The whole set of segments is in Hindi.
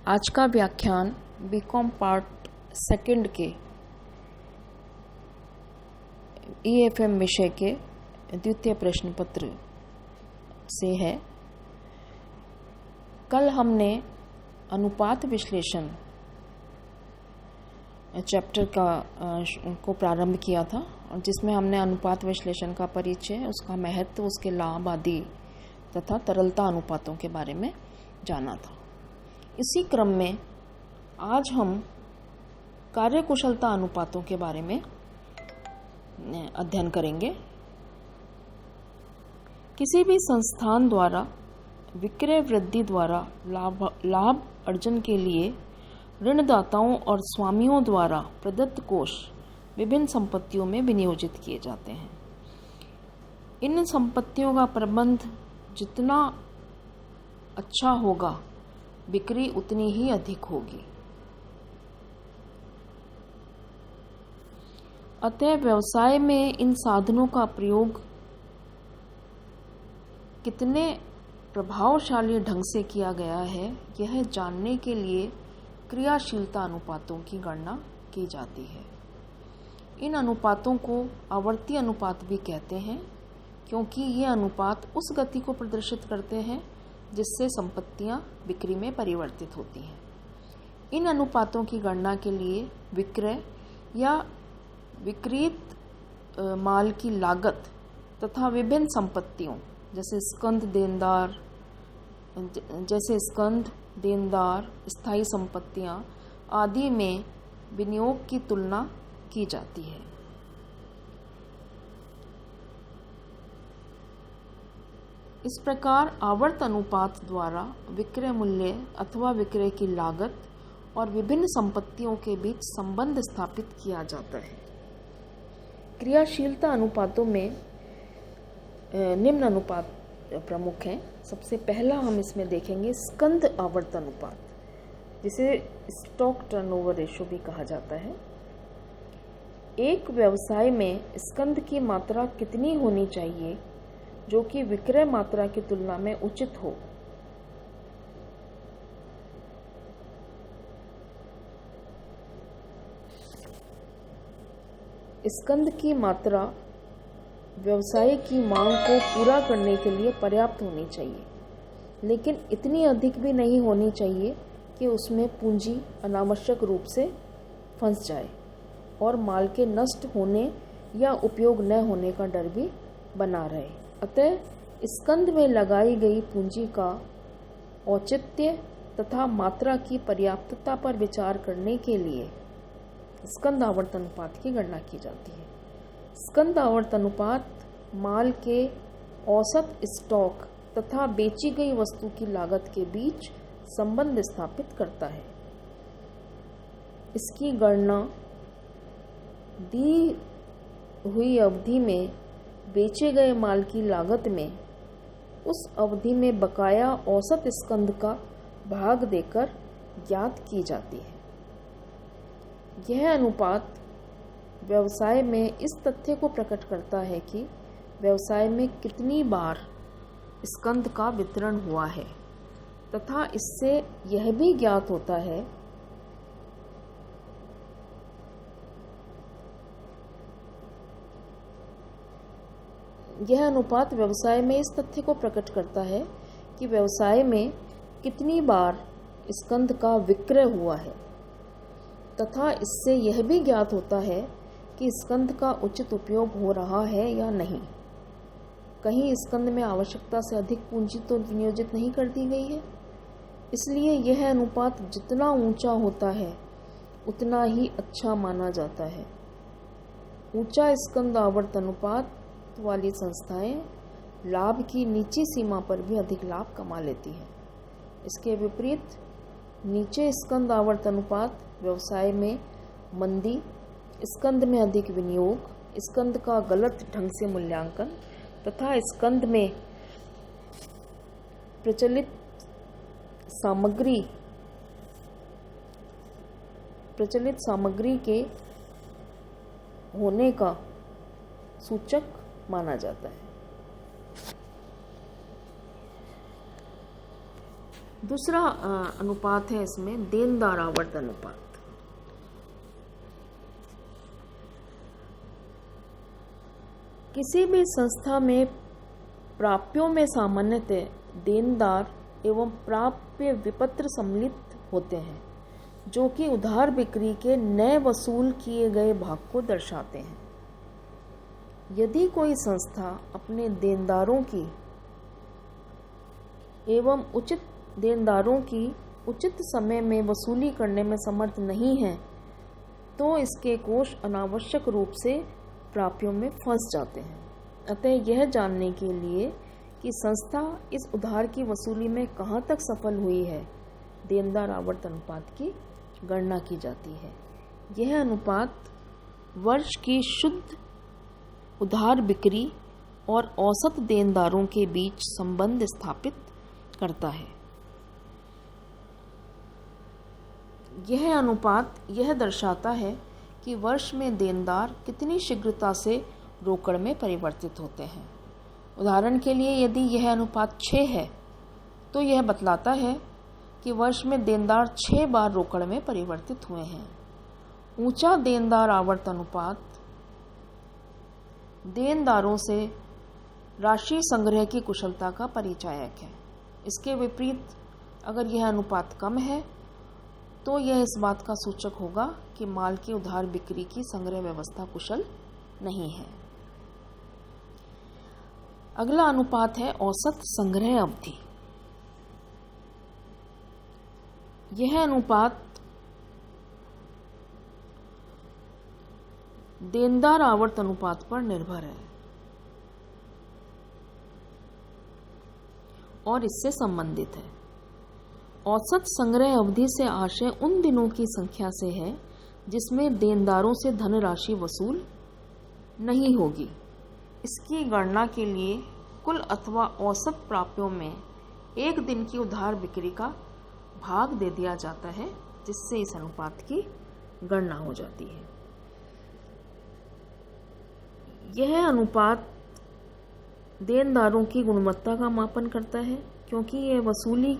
आज का व्याख्यान बीकॉम पार्ट सेकंड के ईएफएम विषय के द्वितीय प्रश्न पत्र से है। कल हमने अनुपात विश्लेषण चैप्टर को प्रारंभ किया था और जिसमें हमने अनुपात विश्लेषण का परिचय, उसका महत्व, उसके लाभ आदि तथा तरलता अनुपातों के बारे में जाना था। इसी क्रम में आज हम कार्यकुशलता अनुपातों के बारे में अध्ययन करेंगे। किसी भी संस्थान द्वारा विक्रय वृद्धि द्वारा लाभ अर्जन के लिए ऋणदाताओं और स्वामियों द्वारा प्रदत्त कोष विभिन्न संपत्तियों में विनियोजित किए जाते हैं। इन संपत्तियों का प्रबंध जितना अच्छा होगा, बिक्री उतनी ही अधिक होगी। अतः व्यवसाय में इन साधनों का प्रयोग कितने प्रभावशाली ढंग से किया गया है, यह जानने के लिए क्रियाशीलता अनुपातों की गणना की जाती है। इन अनुपातों को आवर्ती अनुपात भी कहते हैं, क्योंकि ये अनुपात उस गति को प्रदर्शित करते हैं जिससे संपत्तियां बिक्री में परिवर्तित होती हैं। इन अनुपातों की गणना के लिए विक्रय या विक्रयित माल की लागत तथा विभिन्न संपत्तियों जैसे स्कंध देनदार, स्थायी संपत्तियां आदि में विनियोग की तुलना की जाती है। इस प्रकार आवर्त अनुपात द्वारा विक्रय मूल्य अथवा विक्रय की लागत और विभिन्न संपत्तियों के बीच संबंध स्थापित किया जाता है। क्रियाशीलता अनुपातों में निम्न अनुपात प्रमुख हैं। सबसे पहला हम इसमें देखेंगे स्कंध आवर्त अनुपात, जिसे स्टॉक टर्नओवर रेशो भी कहा जाता है। एक व्यवसाय में स्कंध की मात्रा कितनी होनी चाहिए जो कि विक्रय मात्रा की तुलना में उचित हो। स्कंध की मात्रा व्यवसाय की मांग को पूरा करने के लिए पर्याप्त होनी चाहिए, लेकिन इतनी अधिक भी नहीं होनी चाहिए कि उसमें पूंजी अनावश्यक रूप से फंस जाए और माल के नष्ट होने या उपयोग न होने का डर भी बना रहे। अतः स्कंध में लगाई गई पूंजी का औचित्य तथा मात्रा की पर्याप्तता पर विचार करने के लिए स्कंध आवर्त अनुपात की गणना की जाती है। स्कंध आवर्त अनुपात माल के औसत स्टॉक तथा बेची गई वस्तु की लागत के बीच संबंध स्थापित करता है। इसकी गणना दी हुई अवधि में बेचे गए माल की लागत में उस अवधि में बकाया औसत स्कंध का भाग देकर ज्ञात की जाती है। यह अनुपात व्यवसाय में इस तथ्य को प्रकट करता है कि व्यवसाय में कितनी बार स्कंध का वितरण हुआ है तथा इससे यह भी ज्ञात होता है यह अनुपात व्यवसाय में इस तथ्य को प्रकट करता है कि व्यवसाय में कितनी बार स्कंध का विक्रय हुआ है तथा इससे यह भी ज्ञात होता है कि स्कंध का उचित उपयोग हो रहा है या नहीं। कहीं स्कंध में आवश्यकता से अधिक पूंजी तो विनियोजित नहीं कर दी गई है। इसलिए यह अनुपात जितना ऊंचा होता है उतना ही अच्छा माना जाता है। ऊंचा स्कंध आवर्त अनुपात वाली संस्थाएं लाभ की नीची सीमा पर भी अधिक लाभ कमा लेती हैं। इसके विपरीत नीचे स्कंध आवर्त अनुपात व्यवसाय में मंदी, स्कंध में अधिक विनियोग, स्कंध का गलत ढंग से मूल्यांकन तथा स्कंध में प्रचलित सामग्री के होने का सूचक माना जाता है। दूसरा अनुपात है इसमें देनदार आवर्त अनुपात। किसी भी संस्था में प्राप्यों में सामान्यतः देनदार एवं प्राप्य विपत्र सम्मिलित होते हैं, जो कि उधार बिक्री के नए वसूल किए गए भाग को दर्शाते हैं। यदि कोई संस्था अपने देनदारों की एवं देनदारों की उचित समय में वसूली करने में समर्थ नहीं है, तो इसके कोष अनावश्यक रूप से प्राप्यों में फंस जाते हैं। अतः यह जानने के लिए कि संस्था इस उधार की वसूली में कहाँ तक सफल हुई है, देनदार आवर्त अनुपात की गणना की जाती है। यह अनुपात वर्ष की शुद्ध उधार बिक्री और औसत देनदारों के बीच संबंध स्थापित करता है। यह अनुपात यह दर्शाता है कि वर्ष में देनदार कितनी शीघ्रता से रोकड़ में परिवर्तित होते हैं। उदाहरण के लिए यदि यह अनुपात 6 है, तो यह बतलाता है कि वर्ष में देनदार 6 बार रोकड़ में परिवर्तित हुए हैं। ऊंचा देनदार आवर्त अनुपात देनदारों से राशि संग्रह की कुशलता का परिचायक है। इसके विपरीत अगर यह अनुपात कम है, तो यह इस बात का सूचक होगा कि माल की उधार बिक्री की संग्रह व्यवस्था कुशल नहीं है। अगला अनुपात है औसत संग्रह अवधि। यह अनुपात देनदार आवर्त अनुपात पर निर्भर है और इससे संबंधित है। औसत संग्रह अवधि से आशय उन दिनों की संख्या से है जिसमें देनदारों से धनराशि वसूल नहीं होगी। इसकी गणना के लिए कुल अथवा औसत प्राप्यों में एक दिन की उधार बिक्री का भाग दे दिया जाता है, जिससे इस अनुपात की गणना हो जाती है। यह अनुपात देनदारों की गुणवत्ता का मापन करता है, क्योंकि यह वसूली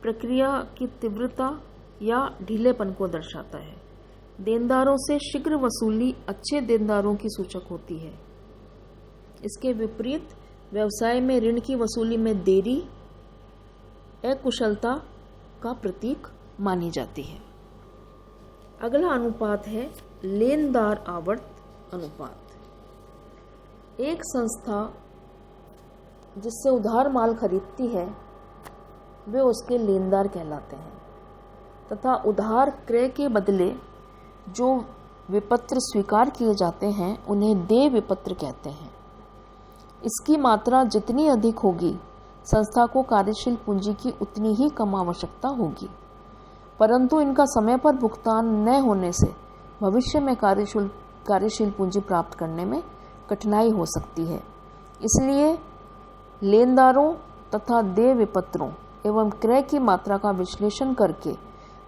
प्रक्रिया की तीव्रता या ढीलेपन को दर्शाता है। देनदारों से शीघ्र वसूली अच्छे देनदारों की सूचक होती है। इसके विपरीत व्यवसाय में ऋण की वसूली में देरी अकुशलता का प्रतीक मानी जाती है। अगला अनुपात है लेनदार आवर्त अनुपात। एक संस्था जिससे उधार माल खरीदती है, वे उसके लेनदार कहलाते हैं तथा उधार क्रय के बदले जो विपत्र स्वीकार किए जाते हैं, उन्हें देय विपत्र कहते हैं। इसकी मात्रा जितनी अधिक होगी, संस्था को कार्यशील पूंजी की उतनी ही कम आवश्यकता होगी, परंतु इनका समय पर भुगतान न होने से भविष्य में कार्यशील पूंजी प्राप्त करने में कठिनाई हो सकती है। इसलिए लेनदारों तथा देय विपत्रों एवं क्रय की मात्रा का विश्लेषण करके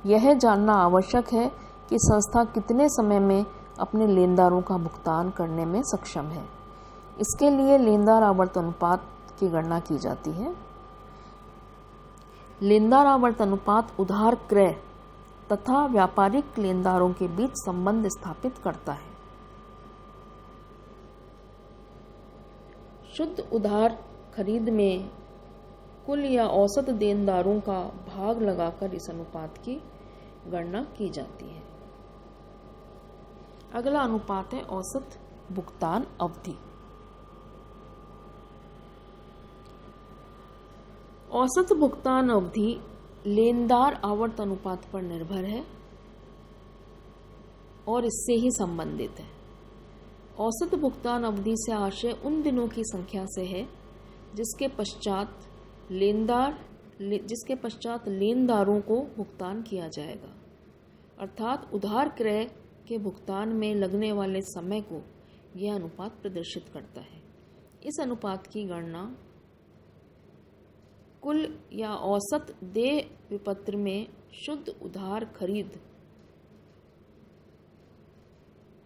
यह जानना आवश्यक है कि संस्था कितने समय में अपने लेनदारों का भुगतान करने में सक्षम है। इसके लिए लेनदार आवर्त अनुपात की गणना की जाती है। लेनदार आवर्त अनुपात उधार क्रय तथा व्यापारिक लेनदारों के बीच संबंध स्थापित करता है। शुद्ध उधार खरीद में कुल या औसत देनदारों का भाग लगाकर इस अनुपात की गणना की जाती है। अगला अनुपात है औसत भुगतान अवधि। औसत भुगतान अवधि लेनदार आवर्त अनुपात पर निर्भर है और इससे ही संबंधित है। औसत भुगतान अवधि से आशय उन दिनों की संख्या से है जिसके पश्चात लेनदारों को भुगतान किया जाएगा, अर्थात उधार क्रय के भुगतान में लगने वाले समय को यह अनुपात प्रदर्शित करता है। इस अनुपात की गणना कुल या औसत देय विपत्र में शुद्ध उधार खरीद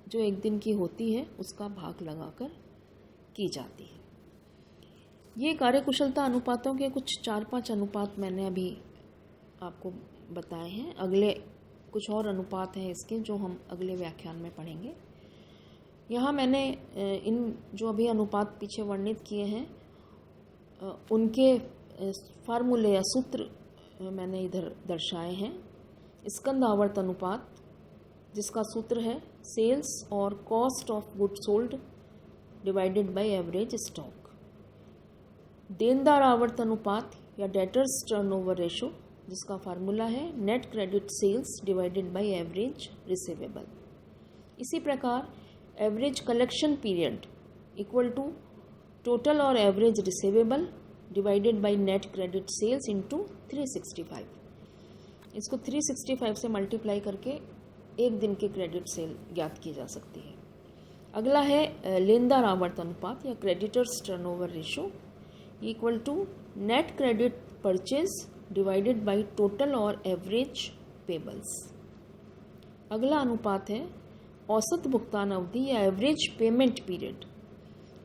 जो एक दिन की होती है उसका भाग लगाकर की जाती है। ये कार्यकुशलता अनुपातों के कुछ 4-5 अनुपात मैंने अभी आपको बताए हैं। अगले कुछ और अनुपात हैं इसके जो हम अगले व्याख्यान में पढ़ेंगे। यहाँ मैंने इन जो अभी अनुपात पीछे वर्णित किए हैं उनके फार्मूले या सूत्र मैंने इधर दर्शाए हैं। स्कंद आवर्त अनुपात, जिसका सूत्र है सेल्स और cost of good sold divided by average stock. देनदार आवर्त अनुपात या डेटर्स टर्नओवर रेशो, जिसका फार्मूला है net credit sales divided by average receivable. इसी प्रकार average collection period equal to total और average receivable divided by net credit sales into 365। इसको 365 से मल्टीप्लाई करके एक दिन के क्रेडिट सेल ज्ञात की जा सकती है। अगला है लेनदार आवर्त अनुपात या creditors turnover ratio equal to net credit purchase divided by total और एवरेज पेबल्स। अगला अनुपात है औसत भुगतान अवधि या average payment period.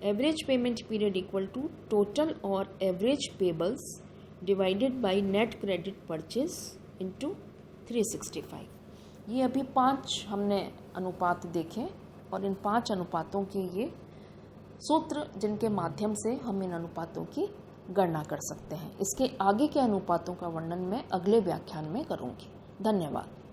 Average payment period equal to total और average payables divided by net credit purchase into 365। ये अभी 5 हमने अनुपात देखे और इन 5 अनुपातों के ये सूत्र जिनके माध्यम से हम इन अनुपातों की गणना कर सकते हैं। इसके आगे के अनुपातों का वर्णन मैं अगले व्याख्यान में करूँगी। धन्यवाद।